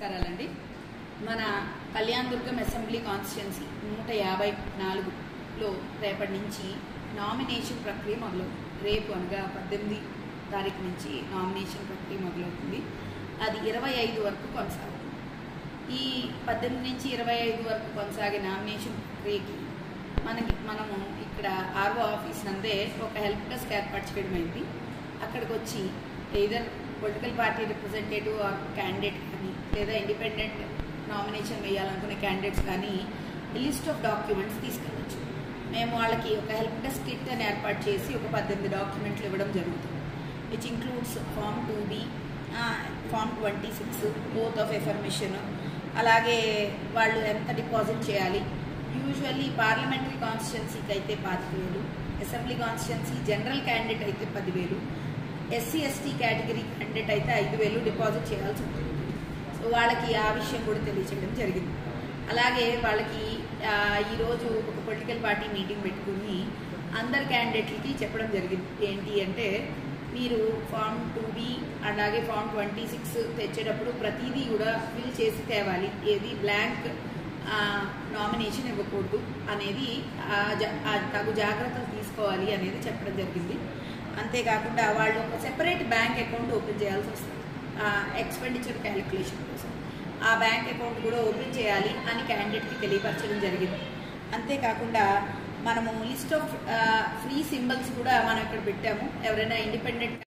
నమస్కారాలండి. మన Kalyandurg assembly constituency 154లో రేపటి నుంచి నామినేషన్ ప్రక్రియ మొదలవుతుంది. రేపు అనగా 18 తారీఖు నుంచి నామినేషన్ ప్రక్రియ మొదలవుతుంది. అది 25 వరకు కొనసాగుతుంది. ఈ 18 నుంచి 25 వరకు కొనసాగే నామినేషన్ ప్రక్రియకి మనము ఇక్కడ ఆర్ఓ ఆఫీస్ నందే ఒక హెల్ప్ డెస్క్ ఏర్పాటు చేయడం అయింది. అక్కడికి వచ్చి either political party representative or candidate కానీ లేదా ఇండిపెండెంట్ నామినేషన్ వేయాలనుకునే క్యాండిడేట్స్ కానీ లిస్ట్ ఆఫ్ డాక్యుమెంట్స్ తీసుకెళ్ళచ్చు. మేము వాళ్ళకి ఒక హెల్ప్ డెస్క్ కిట్ అని ఏర్పాటు చేసి ఒక 18 డాక్యుమెంట్లు ఇవ్వడం జరుగుతుంది. Which includes form 2B, form 26, oath of affirmation, అలాగే వాళ్ళు ఎంత డిపాజిట్ చేయాలి. యూజువల్లీ పార్లమెంటరీ కాన్స్టిట్యున్సీకి అయితే 5,000, అసెంబ్లీ కాన్స్టిట్యున్సీ జనరల్ క్యాండిడేట్ అయితే 10,000, SC/ST కేటగిరీ క్యాండిడేట్ అయితే 5,000 డిపాజిట్ చేయాల్సి ఉంటుంది. సో వాళ్ళకి ఆ విషయం కూడా తెలియచేయడం జరిగింది. అలాగే వాళ్ళకి ఈరోజు ఒక పొలిటికల్ పార్టీ మీటింగ్ పెట్టుకుని అందరు క్యాండిడేట్లకి చెప్పడం జరిగింది. ఏంటి అంటే, మీరు ఫామ్ 2B అలాగే ఫామ్ 26 తెచ్చేటప్పుడు ప్రతిదీ కూడా ఫిల్ చేసి తేవాలి. ఏది బ్లాంక్ నామినేషన్ ఇవ్వకూడదు అనేది తగు జాగ్రత్తలు తీసుకోవాలి అనేది చెప్పడం జరిగింది. అంతేకాకుండా వాళ్ళు ఒక సెపరేట్ బ్యాంక్ అకౌంట్ ఓపెన్ చేయాల్సి వస్తుంది ఎక్స్పెండిచర్ క్యాలిక్యులేషన్ కోసం. ఆ బ్యాంక్ అకౌంట్ కూడా ఓపెన్ చేయాలి అని క్యాండిడేట్కి తెలియపరచడం జరిగింది. అంతేకాకుండా మనము లిస్ట్ ఆఫ్ ఫ్రీ సింబల్స్ కూడా మనం ఇక్కడ పెట్టాము. ఎవరైనా ఇండిపెండెంట్